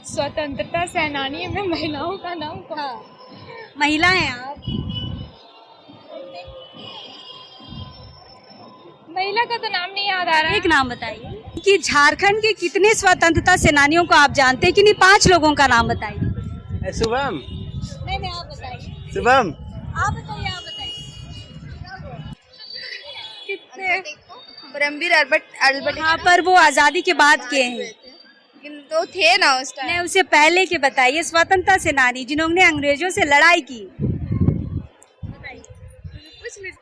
स्वतंत्रता सेनानी में महिलाओं का नाम कौन? हाँ, महिला हैं आप। महिला का तो नाम नहीं याद आ रहा है। एक नाम बताइए कि झारखंड के कितने स्वतंत्रता सेनानियों को आप जानते हैं कि नहीं, 5 लोगों का नाम बताइए। शुभम। नहीं आप बताइए। शुभम। आप बताइए। कितने? परमवीर अल्बर्ट यहाँ पर वो आजादी के बाद के हैं। तो थे ना उस टाइम। नहीं, उससे पहले के बताइए, स्वतंत्रता सेनानी जिन्होंने अंग्रेजों से लड़ाई की।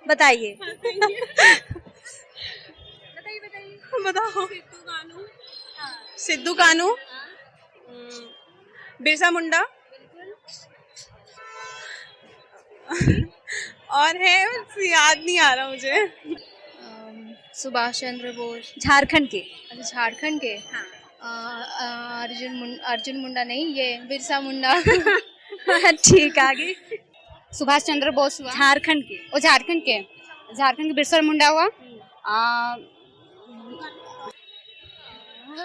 बताइए। बताओ। सिद्धू कानू, बिरसा मुंडा और है, याद नहीं आ रहा मुझे। सुभाष चंद्र बोस। झारखंड के। अच्छा, झारखंड के। अर्जुन मुंडा नहीं, ये बिरसा मुंडा। ठीक, आगे। सुभाष चंद्र बोस हुआ। झारखंड के। वो झारखंड के बिरसा मुंडा हुआ।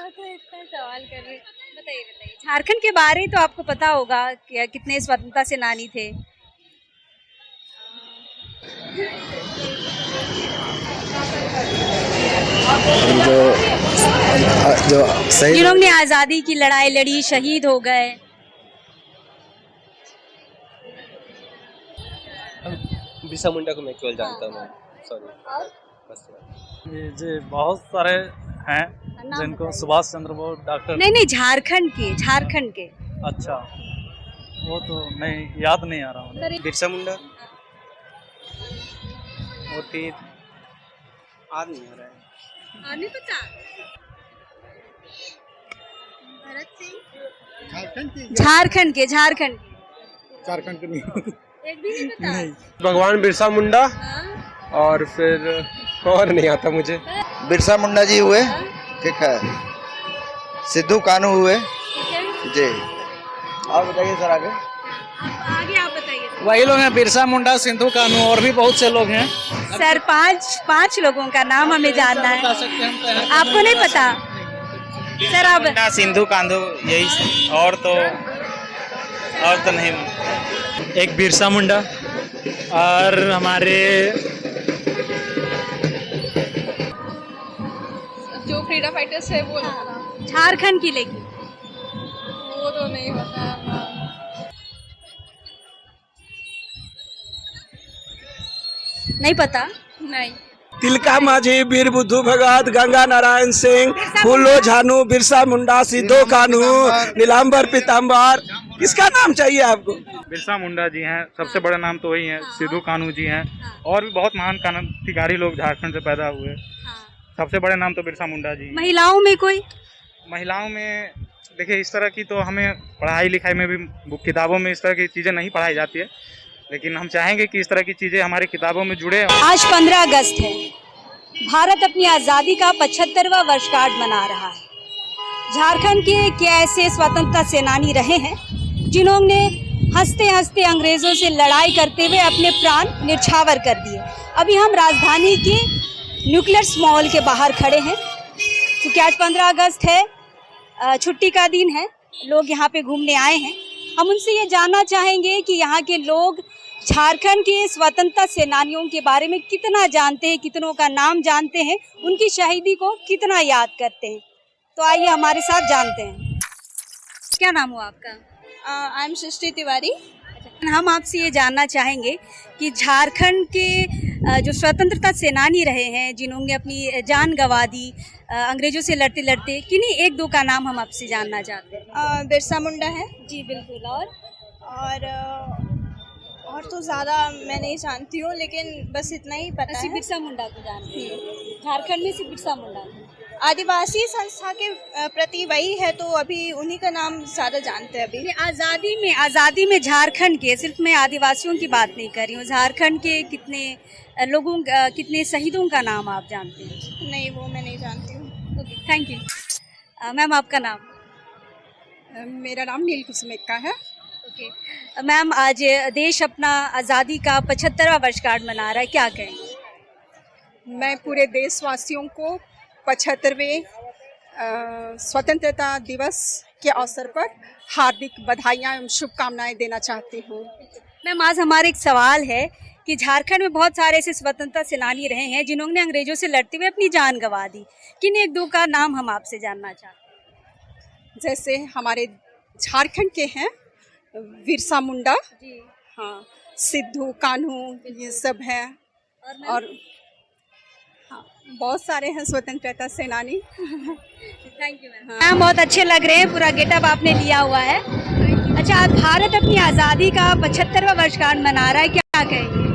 तो इतना सवाल कर रही। बताइए। झारखंड के बारे तो आपको पता होगा कि कितने स्वतंत्रता सेनानी थे। जो सही जिन्होंने आजादी की लड़ाई लड़ी, शहीद हो गए। बिरसा मुंडा को मैं केवल जानता हूँ। सॉरी। जी बहुत सारे हैं जिनको सुभाष चंद्र बोस, डॉक्टर। नहीं, झारखंड के। अच्छा, वो तो नहीं, याद नहीं आ रहा हूँ। बिरसा मुंडा और फिर याद नहीं आ रहा है। नहीं पता। झारखंड के नहीं। एक भी नहीं पता। भगवान बिरसा मुंडा और फिर और नहीं आता मुझे। बिरसा मुंडा जी हुए, ठीक है। सिद्धू कानू हुए जी। आप बताइए सर, आगे। आगे आप बताइए। वही लोग हैं, बिरसा मुंडा, सिद्धू कानू, और भी बहुत से लोग हैं। सर, पांच लोगों का नाम हमें जानना है। आपको नहीं पता? सर आप। सिंधु कांधु, यही। और तो नहीं। एक बिरसा मुंडा और हमारे जो फ्रीडम फाइटर्स है वो। झारखंड की, लेकिन वो तो नहीं पता। नहीं पता। नहीं। तिलका माझी, वीर बुद्धू भगत, गंगा नारायण सिंह, फूलो झानू, बिरसा मुंडा, सिद्धू कानू, नीलांबर पीताम्बर। किसका नाम चाहिए आपको? बिरसा मुंडा जी हैं, सबसे बड़ा नाम तो वही है। सिद्धू कानू जी हैं, और भी बहुत महान क्रांतिकारी लोग झारखंड से पैदा हुए। सबसे बड़े नाम तो बिरसा मुंडा जी। महिलाओं में कोई? महिलाओं में देखिए, इस तरह की तो हमें पढ़ाई लिखाई में भी, किताबों में इस तरह की चीज़ें नहीं पढ़ाई जाती है, लेकिन हम चाहेंगे कि इस तरह की चीज़ें हमारी किताबों में जुड़े। आज 15 अगस्त है। भारत अपनी आज़ादी का 75वां वर्षगांठ मना रहा है। झारखंड के क्या ऐसे स्वतंत्रता सेनानी रहे हैं जिन्होंने हंसते हंसते अंग्रेज़ों से लड़ाई करते हुए अपने प्राण न्यौछावर कर दिए। अभी हम राजधानी के न्यूक्लियस मॉल के बाहर खड़े हैं, क्योंकि आज 15 अगस्त है, छुट्टी का दिन है, लोग यहाँ पे घूमने आए हैं। हम उनसे ये जानना चाहेंगे कि यहाँ के लोग झारखंड के स्वतंत्रता सेनानियों के बारे में कितना जानते हैं, कितनों का नाम जानते हैं, उनकी शहीदी को कितना याद करते हैं। तो आइए हमारे साथ जानते हैं। क्या नाम हुआ आपका? आई एम सृष्टि तिवारी। हम आपसे ये जानना चाहेंगे कि झारखंड के जो स्वतंत्रता सेनानी रहे हैं, जिन्होंने अपनी जान गंवा दी अंग्रेजों से लड़ते लड़ते, किन्हीं एक दो का नाम हम आपसे जानना चाहते हैं। बिरसा मुंडा है जी बिल्कुल। और तो ज़्यादा मैं नहीं जानती हूँ, लेकिन बस इतना ही पता है। बिरसा मुंडा को जानते हैं? झारखंड में सिर्फ बिरसा मुंडा। आदिवासी संस्था के प्रति वही है, तो अभी उन्हीं का नाम ज़्यादा जानते हैं। अभी आज़ादी में झारखंड के, सिर्फ मैं आदिवासियों की बात नहीं कर रही हूँ, झारखंड के कितने लोगों, कितने शहीदों का नाम आप जानते हैं? नहीं, वो मैं नहीं जानती हूँ। Thank you. मैम, आपका नाम? मेरा नाम नील कुसुमेक्का है। ओके मैम, आज देश अपना आज़ादी का 75वां वर्षगांठ मना रहा है, क्या कहेंगे? मैं पूरे देशवासियों को 75वें स्वतंत्रता दिवस के अवसर पर हार्दिक बधाइयाँ एवं शुभकामनाएं देना चाहती हूँ। मैम, आज हमारा एक सवाल है कि झारखंड में बहुत सारे ऐसे स्वतंत्रता सेनानी रहे हैं जिन्होंने अंग्रेजों से लड़ते हुए अपनी जान गंवा दी। किन एक दो का नाम हम आपसे जानना चाहते हैं। जैसे हमारे झारखंड के हैं बिरसा मुंडा, जी, हाँ, सिद्धू कान्हू, ये सब हैं। और हाँ, बहुत सारे हैं स्वतंत्रता सेनानी। थैंक यू मैम, बहुत अच्छे लग रहे हैं, पूरा गेटअप आपने लिया हुआ है। अच्छा, आज भारत अपनी आज़ादी का 75वां वर्षगांठ मना रहा है, क्या कहेंगे?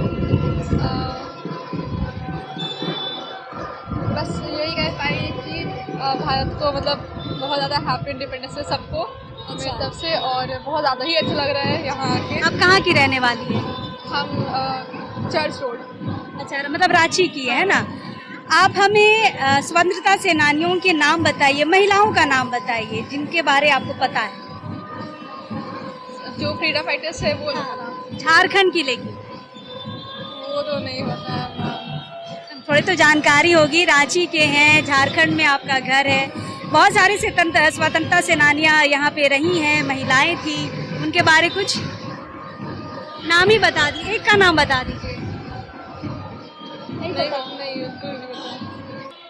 बस यही कह पाएंगे कि भारत को मतलब बहुत ज़्यादा हैप्पी इंडिपेंडेंस है सबको मेरी तरफ से, और बहुत ज़्यादा ही अच्छा लग रहा है यहाँ आके। आप कहाँ की रहने वाली हैं? हम चर्च रोड। अच्छा, मतलब रांची की है ना। आप हमें स्वतंत्रता सेनानियों के नाम बताइए, महिलाओं का नाम बताइए जिनके बारे आपको पता है। जो फ्रीडम फाइटर्स है वो झारखंड की, लेकिन वो तो नहीं पता है। थोड़ी तो जानकारी होगी, रांची के हैं, झारखंड में आपका घर है, बहुत सारी स्वतंत्रता सेनानियां यहाँ पे रही हैं, महिलाएं थी, उनके बारे कुछ नाम ही बता दीजिए, एक का नाम बता दीजिए।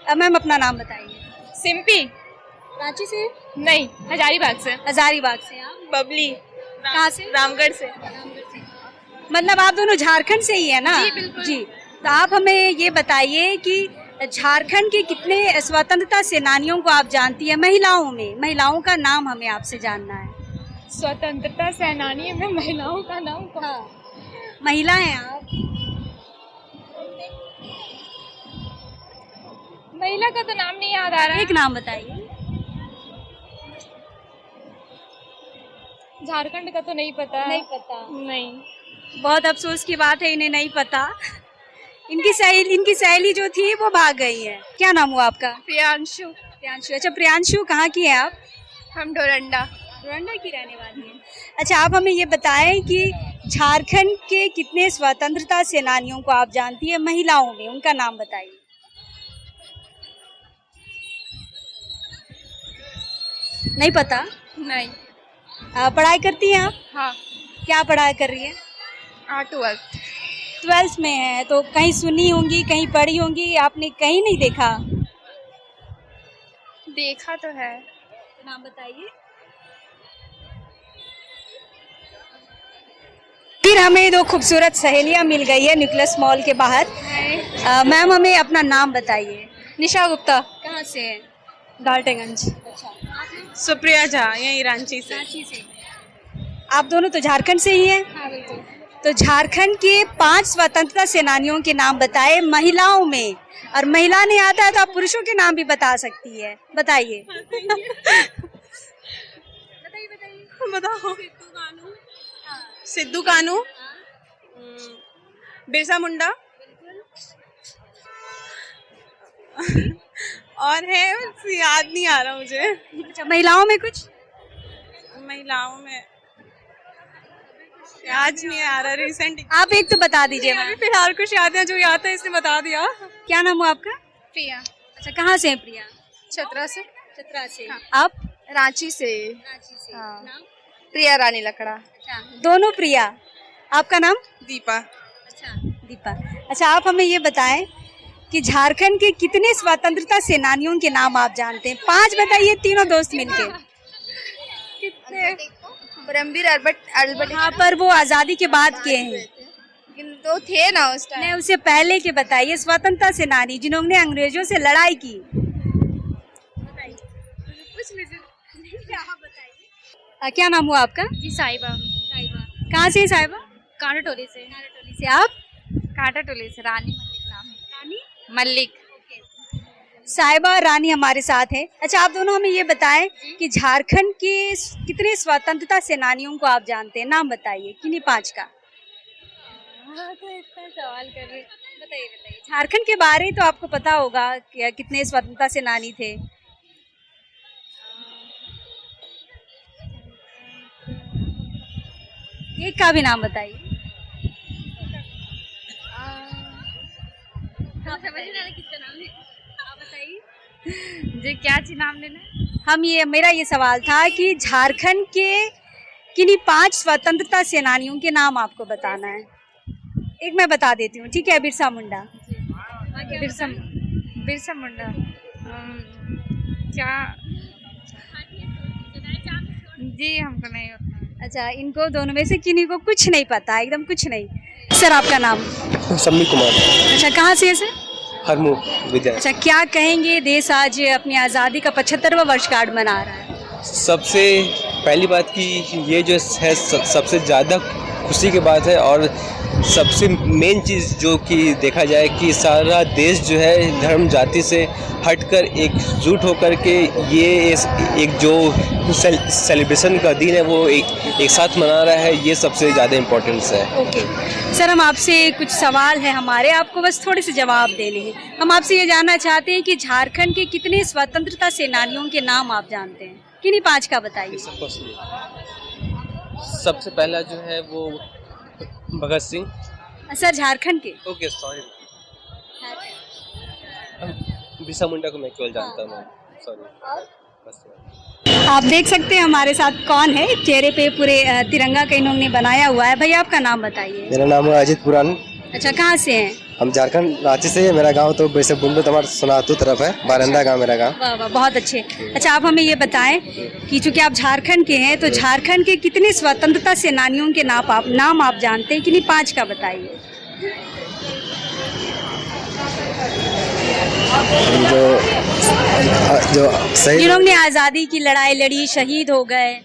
अब मैम अपना नाम बताइए। सिंपी। रांची से? नहीं, हजारीबाग से। हजारीबाग से। आप? बबली। कहाँ से? रामगढ़ से। मतलब आप दोनों झारखंड से ही है ना? जी, बिल्कुल। जी, तो आप हमें ये बताइए कि झारखंड के कितने स्वतंत्रता सेनानियों को आप जानती हैं? महिलाओं में, महिलाओं का नाम हमें आपसे जानना है। स्वतंत्रता सेनानी में महिलाओं का नाम कौन? हाँ, महिला हैं आप? महिला का तो नाम नहीं याद आ रहा है। एक नाम बताइए। झारखंड का तो नहीं पता। नहीं पता? नहीं। बहुत अफसोस की बात है, इन्हें नहीं पता। इनकी सहेली जो थी वो भाग गई है। क्या नाम हुआ आपका? प्रियांशु। प्रियांशु। अच्छा, प्रियांशु कहाँ की है आप? हम डोरंडा। डोरंडा की रहने वाली हैं। अच्छा, आप हमें ये बताएं कि झारखंड के कितने स्वतंत्रता सेनानियों को आप जानती है महिलाओं में, उनका नाम बताइए। नहीं पता? नहीं। पढ़ाई करती हैं आप? हाँ। क्या पढ़ाई कर रही है? 12th में है, तो कहीं सुनी होंगी, कहीं पढ़ी होंगी, आपने कहीं नहीं देखा? देखा तो है। नाम बताइए। फिर हमें दो खूबसूरत सहेलियां मिल गई है न्यूक्लियस मॉल के बाहर। मैम, हमें अपना नाम बताइए। निशा गुप्ता। कहाँ से है? डाल्टनगंज। सुप्रिया झा, यहीं रांची से। रांची से। आप दोनों तो झारखंड से ही हैं? हाँ, बिल्कुल। तो झारखंड के 5 स्वतंत्रता सेनानियों के नाम बताए महिलाओं में, और महिला नहीं आता है तो आप पुरुषों के नाम भी बता सकती है, बताइए। बताओ। सिद्धू कान्हू, बिरसा मुंडा, और है, याद नहीं आ रहा मुझे। अच्छा, महिलाओं में कुछ? महिलाओं में याद नहीं आ रहा। रिसेंट आप एक तो बता दीजिए। अभी फिलहाल कुछ याद है, जो याद है इसने बता दिया। क्या नाम हुआ आपका? प्रिया। अच्छा, कहाँ से है प्रिया? छतरा से। चतरा से। हाँ। आप? रांची से। रांची से। हाँ। नाम? प्रिया रानी लकड़ा। अच्छा, दोनों प्रिया। आपका नाम? दीपा। अच्छा, दीपा। अच्छा, आप हमें ये बताएं कि झारखंड के कितने स्वतंत्रता सेनानियों के नाम आप जानते हैं? 5 बताइए, तीनों दोस्त मिलके। कितने? परमवीर अल्बर्ट। हाँ, पर वो आज़ादी के बाद के हैं। तो थे ना उस टाइम। नहीं, उससे पहले के बताइए, स्वतंत्रता सेनानी जिन्होंने अंग्रेजों से लड़ाई की। क्या नाम हुआ आपका? जी, साहिबा। साहिबा। कहाँ से है साहिबा? कांटाटोली से। कांटाटोली से। आप? कांटाटोली से। रानी मल्लिक नाम है। रानी मल्लिक। साहिबा और रानी हमारे साथ है। अच्छा, आप दोनों हमें ये बताएं कि झारखंड के कितने स्वतंत्रता सेनानियों को आप जानते हैं? नाम बताइए, किन्हीं 5 का। तो इतना सवाल कर रही। बताइए। झारखंड के बारे तो आपको पता होगा कि कितने स्वतंत्रता सेनानी थे। एक का भी नाम बताइए। समझ नहीं आ रहा किसका नाम है। आप बताइए। जी क्या चीज नाम लेना? मेरा ये सवाल था कि झारखंड के किन्हीं 5 स्वतंत्रता सेनानियों के नाम आपको बताना है। एक मैं बता देती हूँ, ठीक है? बिरसा मुंडा। बिरसा मुंडा क्या? जी हमको नहीं होता। अच्छा, इनको दोनों में से किन्हीं को कुछ नहीं पता, एकदम कुछ नहीं। सर आपका नाम? सम्मी कुमार। अच्छा, कहाँ से है सर? हरमू विद्या। अच्छा, क्या कहेंगे, देश आज अपनी आज़ादी का 75वां वर्षगांठ मना रहा है। सबसे पहली बात कि ये जो है सबसे ज़्यादा खुशी की बात है, और सबसे मेन चीज़ जो कि देखा जाए कि सारा देश जो है धर्म जाति से हटकर एकजुट होकर के ये एक जो सेलिब्रेशन का दिन है वो एक साथ मना रहा है, ये सबसे ज़्यादा इम्पोर्टेंस है। ओके सर, हम आपसे कुछ सवाल है हमारे, आपको बस थोड़े से जवाब देने हैं। हम आपसे ये जानना चाहते हैं कि झारखंड के कितने स्वतंत्रता सेनानियों के नाम आप जानते हैं? किन्हीं 5 का बताइए। सबसे पहला जो है वो भगत सिंह। सर झारखंड के? ओके सॉरी, बिरसा मुंडा को मैं केवल जानता हूँ, सॉरी। आप देख सकते हैं हमारे साथ कौन है, चेहरे पे पूरे तिरंगा का इन्होंने बनाया हुआ है। भैया आपका नाम बताइए। मेरा नाम है अजित पुरान। अच्छा, कहाँ से हैं? हम झारखंड रांची से। मेरा गांव तो वैसे बुंडू हमारा सोनातू तरफ है, बारंदा गांव मेरा गांव। वाह वाह, बहुत अच्छे। अच्छा, आप हमें ये बताएं कि चूंकि आप झारखंड के हैं तो झारखंड के कितने स्वतंत्रता सेनानियों के नाम आप जानते हैं? किन्हीं 5 का बताइए। जो सही जिन्होंने आज़ादी की लड़ाई लड़ी, शहीद हो गए।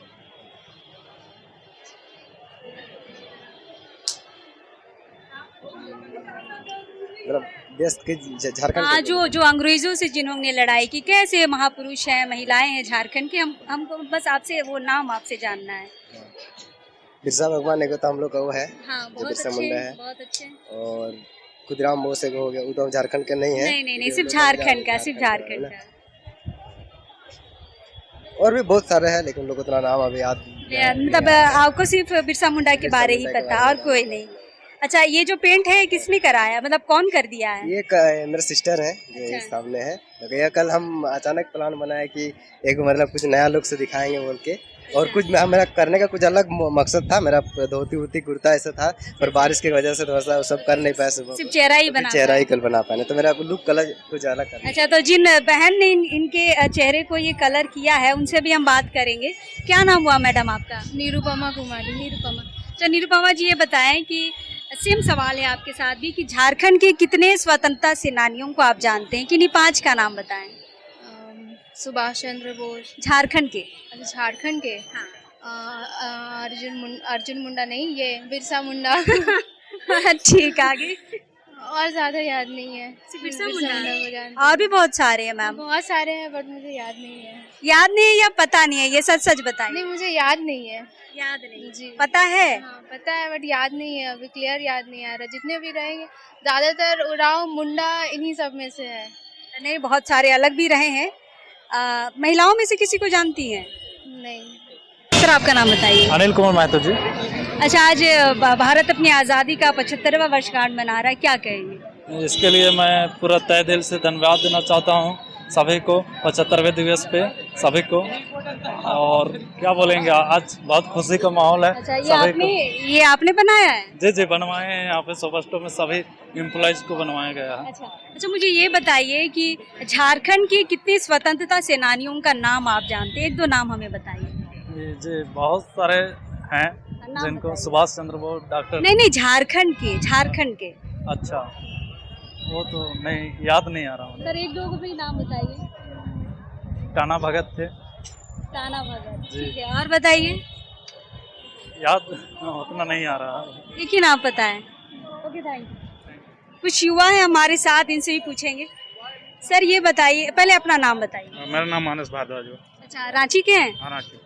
देश के झारखंड हाँ, जो अंग्रेजों से जिन्होंने लड़ाई की, कैसे महापुरुष हैं, महिलाएं हैं झारखंड के। हमको बस आपसे वो नाम आपसे जानना है। बिरसा भगवान एक तो हम लोग का वो है, हाँ, जो बहुत बिरसा अच्छे, मुंडा है। बहुत अच्छे। और खुदराम बोस एक हो गया, वो तो झारखंड के नहीं है। नहीं, सिर्फ झारखंड का, सिर्फ झारखंड का। और भी बहुत सारे हैं, लेकिन लोग उतना नाम अभी याद मतलब आपको सिर्फ बिरसा मुंडा के बारे ही पता, और कोई नहीं। अच्छा, ये जो पेंट है किसने कराया, मतलब कौन कर दिया है? ये मेरे सिस्टर है जो अच्छा। सामने है। तो ये कल हम अचानक प्लान बनाया कि एक मतलब कुछ नया लुक से दिखाएंगे बोल के, और कुछ मेरा करने का कुछ अलग मकसद था। मेरा धोती उती कुर्ता ऐसा था, पर बारिश की वजह से थोड़ा सा सब कर नहीं पाए, सिर्फ चेहरा ही बना, चेहरा ही कल बना पाए, तो मेरा लुक कलर कुछ अलग करना। अच्छा, तो जिन बहन ने इनके चेहरे को ये कलर किया है उनसे भी हम बात करेंगे। क्या नाम हुआ मैडम आपका? निरुपमा कुमारी। निरुपमा। तो निरुपमा जी, ये बताएं कि सेम सवाल है आपके साथ भी कि झारखंड के कितने स्वतंत्रता सेनानियों को आप जानते हैं? किन्हीं 5 का नाम बताएं। सुभाष चंद्र बोस। झारखंड के? अच्छा, झारखंड के। हाँ। अर्जुन मुंडा नहीं, ये बिरसा मुंडा। ठीक, आगे? और ज्यादा याद नहीं है, सिर्फ बिरसा को जानती हूँ। और भी बहुत सारे हैं मैम? बहुत सारे हैं, बट मुझे याद नहीं है। याद नहीं है या पता नहीं है? ये सच बताएं। नहीं, मुझे याद नहीं है। याद नहीं जी। पता है? हाँ, पता है, बट याद नहीं है, अभी क्लियर याद नहीं आ रहा। जितने भी रहेंगे ज्यादातर उराव मुंडा इन्हीं सब में से है। नहीं, बहुत सारे अलग भी रहे हैं। महिलाओं में से किसी को जानती हैं? नहीं। सर आपका नाम बताइए। अनिल कुमार महतो जी। अच्छा, आज भारत अपनी आज़ादी का 75वां वर्षगांठ मना रहा है, क्या कहेंगे? इसके लिए मैं पूरा तहे दिल से धन्यवाद देना चाहता हूँ सभी को, 75वें दिवस पे सभी को। और क्या बोलेंगे, आज बहुत खुशी का माहौल है। अच्छा, ये आपने बनाया है? जी बनवाए हैं, यहाँ पे सुपर स्टोर में सभी एम्प्लॉयज को बनवाया गया है। अच्छा, मुझे ये बताइए कि झारखंड के कितने स्वतंत्रता सेनानियों का नाम आप जानते हैं? 1-2 नाम हमें बताइए। जी बहुत सारे हैं, जिनको सुभाष चंद्र बोस, डॉक्टर। नहीं, झारखंड के। अच्छा, वो तो नहीं, याद नहीं आ रहा। सर 1-2 को भी नाम बताइए। टाना भगत थे। टाना भगत, जी। ठीक है, और बताइए। याद उतना नहीं आ रहा। एक ही नाम पता है। Okay, thank you. कुछ युवा है हमारे साथ, इनसे भी पूछेंगे। सर ये बताइए, पहले अपना नाम बताइए। मेरा नाम मानस भारद्वाज है। अच्छा, रांची के हैं? हाँ, रांची।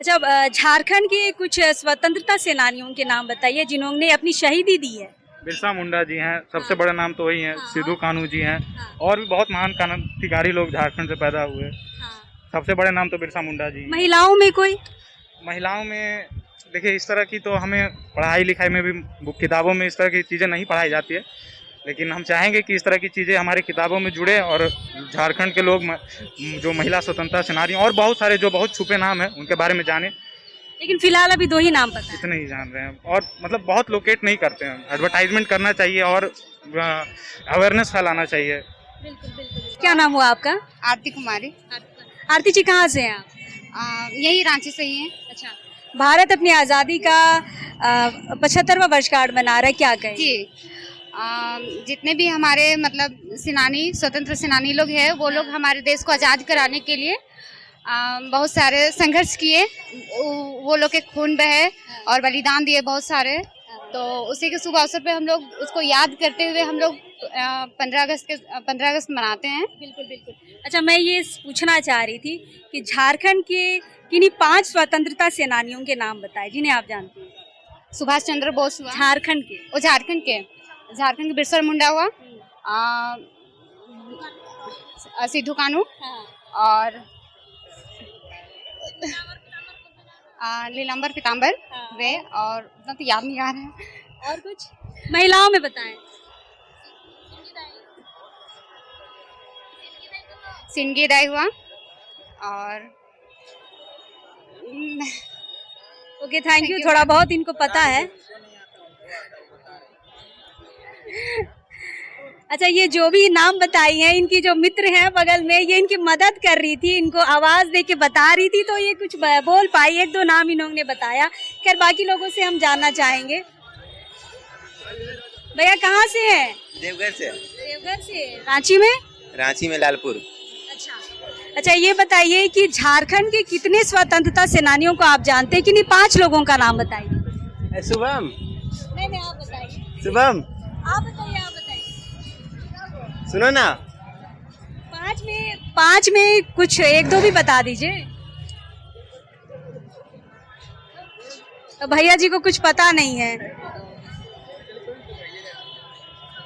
अच्छा, झारखंड के कुछ स्वतंत्रता सेनानियों के नाम बताइए जिन्होंने अपनी शहीदी दी है। बिरसा मुंडा जी हैं, सबसे बड़ा नाम तो वही है। हाँ। सिद्धू कान्हू जी हैं, हाँ। और भी बहुत महान क्रांतिकारी लोग झारखंड से पैदा हुए। सबसे बड़े नाम तो बिरसा मुंडा जी। महिलाओं में कोई? महिलाओं में देखिए, इस तरह की तो हमें पढ़ाई लिखाई में भी किताबों में इस तरह की चीज़ें नहीं पढ़ाई जाती है, लेकिन हम चाहेंगे कि इस तरह की चीज़ें हमारी किताबों में जुड़े और झारखंड के लोग जो महिला स्वतंत्रता सेनानी और बहुत सारे जो बहुत छुपे नाम हैं उनके बारे में जाने। लेकिन फिलहाल अभी 2 ही नाम पता है। इतने ही जान रहे हैं और मतलब बहुत लोकेट नहीं करते हैं। एडवर्टाइजमेंट करना चाहिए और अवेयरनेस फैलाना चाहिए। बिल्कुल बिल्कुल। क्या नाम हुआ आपका? आरती कुमारी। आरती जी कहाँ से हैं आप? यही रांची से ही है। अच्छा, भारत अपनी आज़ादी का 75वां वर्षगांठ मना रहा है, क्या कहें? जी, जितने भी हमारे मतलब सेनानी स्वतंत्र सेनानी लोग हैं वो लोग हमारे देश को आज़ाद कराने के लिए बहुत सारे संघर्ष किए। वो लोग के खून बहे और बलिदान दिए बहुत सारे। तो उसी के शुभ अवसर पे हम लोग उसको याद करते हुए हम लोग 15 अगस्त मनाते हैं। बिल्कुल बिल्कुल। अच्छा, मैं ये पूछना चाह रही थी कि झारखंड के किन्हीं 5 स्वतंत्रता सेनानियों के नाम बताएं जिन्हें आप जानते हैं। सुभाष चंद्र बोस हुआ झारखंड के। झारखंड के बिरसा मुंडा हुआ, सिद्धू कानू और नीलांबर पीताम्बर वे, और उतना तो याद नहीं आ रहा है। और कुछ महिलाओं में बताएं। सिंगी दाई हुआ और ओके, थैंक यू। थोड़ा बहुत इनको पता है। अच्छा, ये जो भी नाम बताई हैं, इनकी जो मित्र हैं बगल में, ये इनकी मदद कर रही थी, इनको आवाज दे के बता रही थी, तो ये कुछ बोल पाई। 1-2 नाम इन्होंने बताया। खैर, बाकी लोगों से हम जानना चाहेंगे। भैया कहाँ से हैं? देवघर से। देवघर से। रांची में? रांची में लालपुर। अच्छा, ये बताइए कि झारखंड के कितने स्वतंत्रता सेनानियों को आप जानते हैं? किन्हीं 5 लोगों का नाम बताइए। शुभम। नहीं, आप बताइए। शुभम, आप बताइए। सुनो ना। 5 में कुछ 1-2 भी बता दीजिए। तो भैया जी को कुछ पता नहीं है।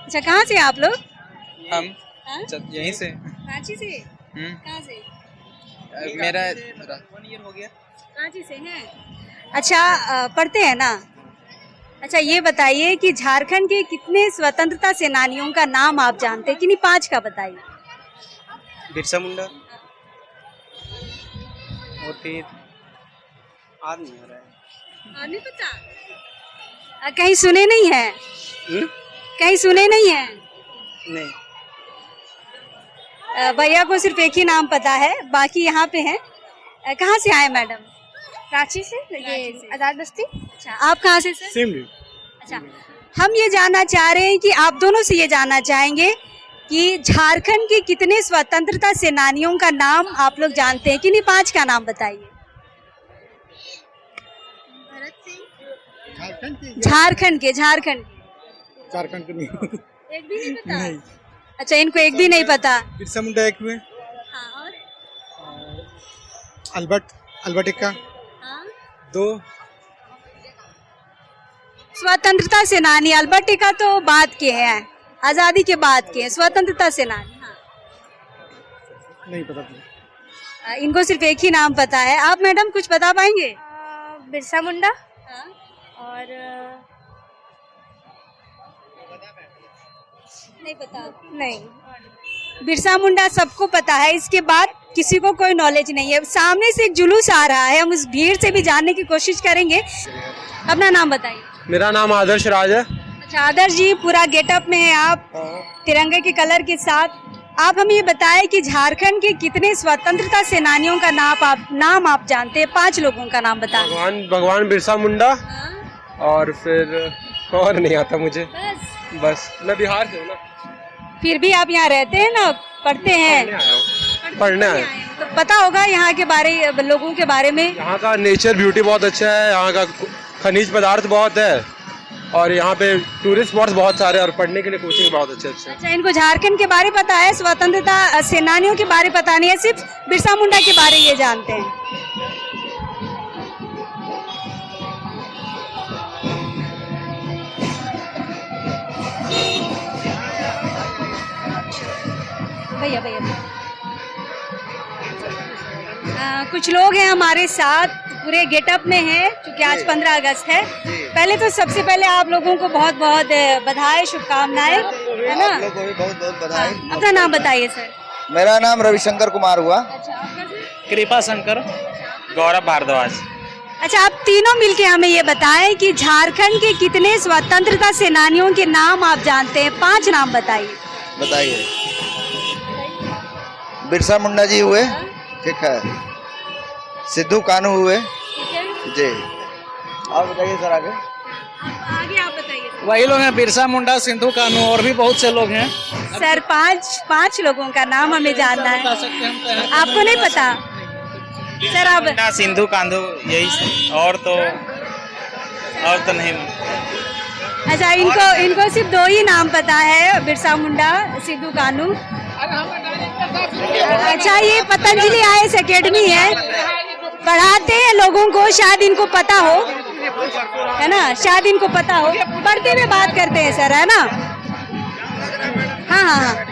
अच्छा, कहाँ से आप लोग? हम यहीं से। रांची से? कहाँ से? मेरा 1 ईयर हो गया। रांची से हैं। अच्छा, पढ़ते हैं ना? अच्छा, ये बताइए कि झारखंड के कितने स्वतंत्रता सेनानियों का नाम आप जानते हैं? किन्हीं 5 का बताइए। बिरसा मुंडा और फिर याद नहीं हो रहा है। नहीं पता? कहीं सुने नहीं है? कहीं सुने नहीं है? नहीं। भैया को सिर्फ एक ही नाम पता है, बाकी यहाँ पे हैं। कहाँ से आए मैडम? रांची से, ये आजाद बस्ती। अच्छा, आप कहाँ से सर? सिमरी। अच्छा, हम ये जानना चाह रहे हैं कि आप दोनों से ये जानना चाहेंगे कि झारखंड के कितने स्वतंत्रता सेनानियों का नाम आप लोग जानते हैं? किन्हीं 5 का नाम बताइए। झारखंड के नहीं। एक भी नहीं पता? नहीं। अच्छा, इनको एक भी नहीं पता। बिरसा मुंडा एक हुए। हाँ, और? अल्बर्ट एक्का। हाँ? 2 स्वतंत्रता सेनानी अल्बर्ट एक्का तो बाद के हैं, आजादी के बाद के हैं। स्वतंत्रता सेनानी नहीं पता। इनको सिर्फ एक ही नाम पता है। आप मैडम कुछ बता पाएंगे? बिरसा मुंडा और नहीं पता? नहीं। बिरसा मुंडा सबको पता है, इसके बाद किसी को कोई नॉलेज नहीं है। सामने से एक जुलूस आ रहा है, हम उस भीड़ से भी जानने की कोशिश करेंगे। अपना नाम बताइए। मेरा नाम आदर्श राज है। अच्छा, आदर्श जी, पूरा गेटअप में है आप, तिरंगे के कलर के साथ। आप हमें ये बताएं कि झारखंड के कितने स्वतंत्रता सेनानियों का नाम आप जानते हैं? 5 लोगों का नाम बताएं। भगवान बिरसा मुंडा और फिर और नहीं आता मुझे। बस मैं बिहार से हूँ ना। फिर भी आप यहाँ रहते हैं ना, पढ़ते हैं? पढ़ने आए। तो पता होगा यहाँ के बारे, लोगों के बारे में। यहाँ का नेचर ब्यूटी बहुत अच्छा है, यहाँ का खनिज पदार्थ बहुत है और यहाँ पे टूरिस्ट स्पॉट्स बहुत सारे और पढ़ने के लिए कोचिंग बहुत अच्छे। अच्छा, इनको झारखंड के बारे पता है, स्वतंत्रता सेनानियों के बारे पता नहीं है, सिर्फ बिरसा मुंडा के बारे ये जानते हैं। भैया कुछ लोग हैं हमारे साथ, पूरे गेटअप में हैं, क्योंकि आज 15 अगस्त है। पहले तो सबसे पहले आप लोगों को बहुत बहुत बधाई, शुभकामनाएं। है ना। आप लोग को भी बहुत बहुत बधाई। अपना नाम बताइए सर। मेरा नाम रविशंकर कुमार हुआ। कृपा शंकर, गौरव भारद्वाज। अच्छा, आप तीनों मिलके हमें ये बताएं कि झारखंड के कितने स्वतंत्रता सेनानियों के नाम आप जानते हैं? 5 नाम बताइए। बताइए। बिरसा मुंडा जी हुए, ठीक है। सिद्धू कान्हू हुए जी। और बताइए सर आगे। आगे आप बताइए। वही लोग हैं, बिरसा मुंडा, सिद्धू कान्हू, और भी बहुत से लोग हैं सर। 5 लोगों का नाम हमें जानना है। आपको नहीं पता सर? आप सिद्धू कान्हू, यही, और तो नहीं। अच्छा, इनको सिर्फ 2 ही नाम पता है, बिरसा मुंडा, सिद्धू कान्हू। अच्छा, ये पतंजलि आईएएस एकेडमी है, पढ़ाते हैं लोगों को, शायद इनको पता हो, है ना, शायद इनको पता हो। पढ़ते हुए बात करते हैं सर, है ना। हाँ।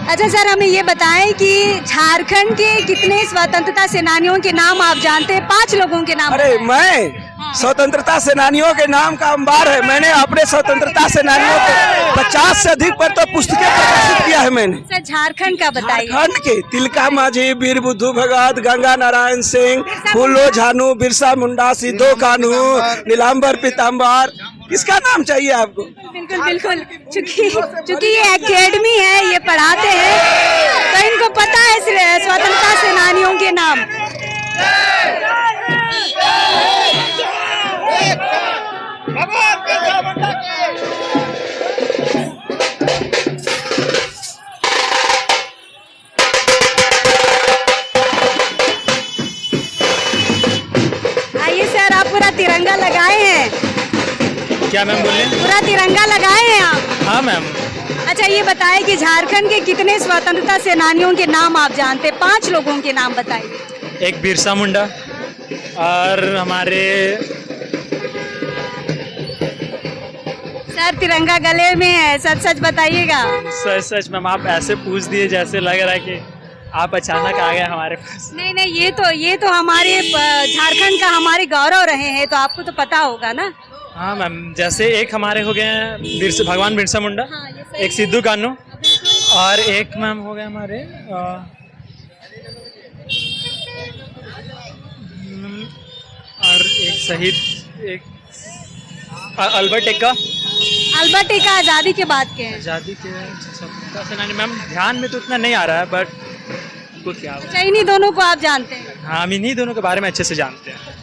अच्छा सर, हमें ये बताएं कि झारखंड के कितने स्वतंत्रता सेनानियों के नाम आप जानते हैं? 5 लोगों के नाम। अरे मैं स्वतंत्रता सेनानियों के नाम का अंबार है। मैंने अपने स्वतंत्रता सेनानियों के 50 से अधिक पर तो पुस्तकें प्रकाशित किया है मैंने। सर, झारखंड का बताइए। झारखंड के तिलका मांझी, वीर बुद्धू भगत, गंगा नारायण सिंह, फूलो झानू, बिरसा मुंडा, सिद्धू कान्हू, नीलांबर पीताम्बर। किसका नाम चाहिए आपको? बिल्कुल। चूंकि ये एकेडमी है, ये पढ़ाते हैं, तो इनको पता है स्वतंत्रता सेनानियों के नाम। आइए सर, आप पूरा तिरंगा लगाए हैं। क्या मैम बोले? पूरा तिरंगा लगाए हैं आप? हाँ मैम। अच्छा, ये बताएं कि झारखंड के कितने स्वतंत्रता सेनानियों के नाम आप जानते हैं? 5 लोगों के नाम बताइए। एक बिरसा मुंडा, और हमारे सर, तिरंगा गले में है, सच बताइएगा। सच मैम, आप ऐसे पूछ दिए जैसे लग रहा है कि आप अचानक आ गए हमारे पास। नहीं, ये तो हमारे झारखंड का हमारे गौरव रहे हैं, तो आपको तो पता होगा ना। हाँ मैम, जैसे एक हमारे हो गए हैं भगवान बिरसा मुंडा, एक सिद्धू कान्हू, और एक मैम हो गए हमारे और एक शहीद, एक अल्बर्ट एक्का आज़ादी के बाद के हैं। आज़ादी के स्वतंत्रता सेनानी मैम, ध्यान में तो उतना नहीं आ रहा है, बट कुछ क्या। अच्छा, इन्हीं दोनों को आप जानते हैं? हाँ, हम इन्हीं दोनों के बारे में अच्छे से जानते हैं।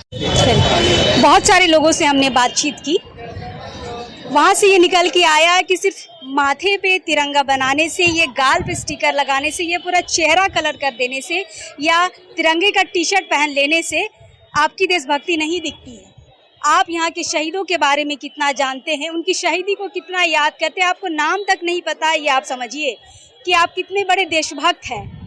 बहुत सारे लोगों से हमने बातचीत की, वहाँ से ये निकल के आया कि सिर्फ माथे पे तिरंगा बनाने से, ये गाल पे स्टिकर लगाने से, ये पूरा चेहरा कलर कर देने से, या तिरंगे का टी-शर्ट पहन लेने से आपकी देशभक्ति नहीं दिखती है। आप यहाँ के शहीदों के बारे में कितना जानते हैं, उनकी शहीदी को कितना याद करते हैं, आपको नाम तक नहीं पता है, ये आप समझिए कि आप कितने बड़े देशभक्त हैं।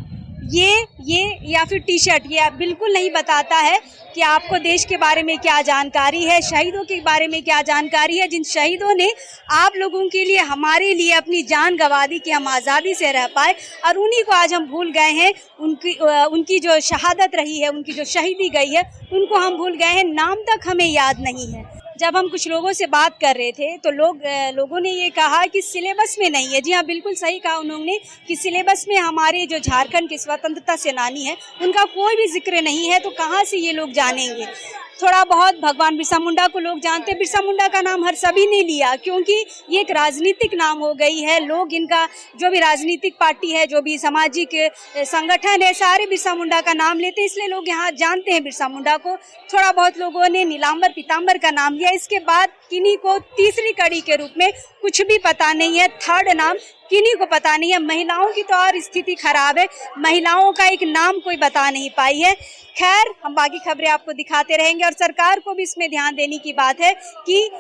ये या फिर टी शर्ट, ये बिल्कुल नहीं बताता है कि आपको देश के बारे में क्या जानकारी है, शहीदों के बारे में क्या जानकारी है, जिन शहीदों ने आप लोगों के लिए, हमारे लिए अपनी जान गंवा दी कि हम आज़ादी से रह पाए, और उन्हीं को आज हम भूल गए हैं। उनकी जो शहादत रही है, उनकी जो शहीदी गई है, उनको हम भूल गए हैं, नाम तक हमें याद नहीं है। जब हम कुछ लोगों से बात कर रहे थे तो लोगों ने ये कहा कि सिलेबस में नहीं है। जी हाँ, बिल्कुल सही कहा उन्होंने कि सिलेबस में हमारे जो झारखंड के स्वतंत्रता सेनानी हैं उनका कोई भी जिक्र नहीं है, तो कहाँ से ये लोग जानेंगे। थोड़ा बहुत भगवान बिरसा मुंडा को लोग जानते हैं, बिरसा मुंडा का नाम हर सभी ने लिया क्योंकि ये एक राजनीतिक नाम हो गई है। लोग इनका जो भी राजनीतिक पार्टी है, जो भी सामाजिक संगठन है, सारे बिरसा मुंडा का नाम लेते हैं, इसलिए लोग यहाँ जानते हैं बिरसा मुंडा को। थोड़ा बहुत लोगों ने नीलांबर पीताम्बर का नाम लिया, इसके बाद किन्हीं को तीसरी कड़ी के रूप में कुछ भी पता नहीं है, थर्ड नाम किन्हीं को पता नहीं है। महिलाओं की तो और स्थिति खराब है, महिलाओं का एक नाम कोई बता नहीं पाई है। खैर, हम बाकी खबरें आपको दिखाते रहेंगे और सरकार को भी इसमें ध्यान देने की बात है कि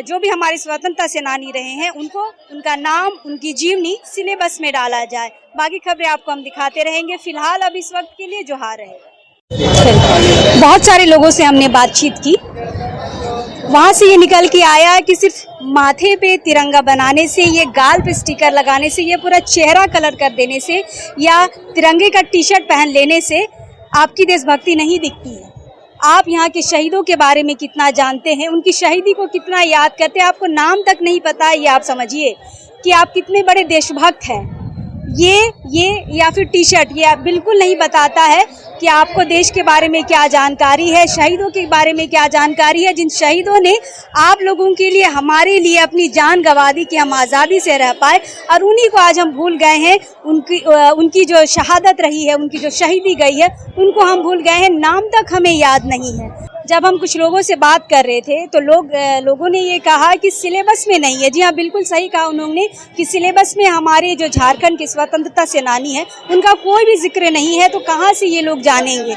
जो भी हमारे स्वतंत्रता सेनानी रहे हैं उनको, उनका नाम, उनकी जीवनी सिलेबस में डाला जाए। बाकी खबरें आपको हम दिखाते रहेंगे। फिलहाल अब इस वक्त के लिए जोहार रहेगा। बहुत सारे लोगों से हमने बातचीत की, वहाँ से ये निकल के आया कि सिर्फ माथे पे तिरंगा बनाने से, ये गाल पे स्टिकर लगाने से, ये पूरा चेहरा कलर कर देने से, या तिरंगे का टी शर्ट पहन लेने से आपकी देशभक्ति नहीं दिखती है। आप यहाँ के शहीदों के बारे में कितना जानते हैं, उनकी शहीदी को कितना याद करते हैं। आपको नाम तक नहीं पता है, ये आप समझिए कि आप कितने बड़े देशभक्त हैं। ये या फिर टी शर्ट ये बिल्कुल नहीं बताता है कि आपको देश के बारे में क्या जानकारी है, शहीदों के बारे में क्या जानकारी है, जिन शहीदों ने आप लोगों के लिए, हमारे लिए अपनी जान गंवा दी कि हम आज़ादी से रह पाए, और उन्हीं को आज हम भूल गए हैं। उनकी जो शहादत रही है, उनकी जो शहीदी गई है, उनको हम भूल गए हैं, नाम तक हमें याद नहीं है। जब हम कुछ लोगों से बात कर रहे थे तो लोगों ने ये कहा कि सिलेबस में नहीं है। जी हाँ, बिल्कुल सही कहा उन्होंने कि सिलेबस में हमारे जो झारखंड के स्वतंत्रता सेनानी हैं उनका कोई भी जिक्र नहीं है, तो कहाँ से ये लोग जानेंगे।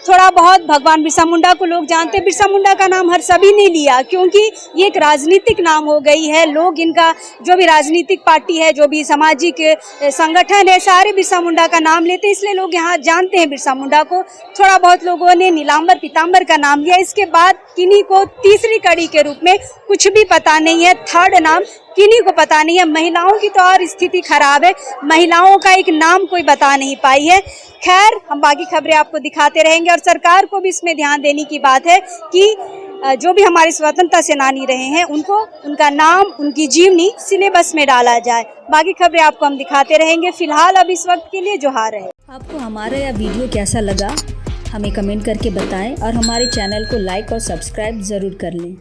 थोड़ा बहुत भगवान बिरसा मुंडा को लोग जानते हैं, बिरसा मुंडा का नाम हर सभी ने लिया क्योंकि ये एक राजनीतिक नाम हो गई है। लोग इनका जो भी राजनीतिक पार्टी है, जो भी सामाजिक संगठन है, सारे बिरसा मुंडा का नाम लेते हैं, इसलिए लोग यहाँ जानते हैं बिरसा मुंडा को। थोड़ा बहुत लोगों ने नीलांबर पीताम्बर का नाम लिया, इसके बाद किन्हीं को तीसरी कड़ी के रूप में कुछ भी पता नहीं है, थर्ड नाम किन्हीं को पता नहीं है। महिलाओं की तो और स्थिति खराब है, महिलाओं का एक नाम कोई बता नहीं पाई है। खैर, हम बाकी खबरें आपको दिखाते रहेंगे और सरकार को भी इसमें ध्यान देने की बात है कि जो भी हमारे स्वतंत्रता सेनानी रहे हैं उनको, उनका नाम, उनकी जीवनी सिलेबस में डाला जाए। बाकी खबरें आपको हम दिखाते रहेंगे। फिलहाल अब इस वक्त के लिए जोहार है। आपको हमारा यह वीडियो कैसा लगा हमें कमेंट करके बताएं और हमारे चैनल को लाइक और सब्सक्राइब ज़रूर कर लें।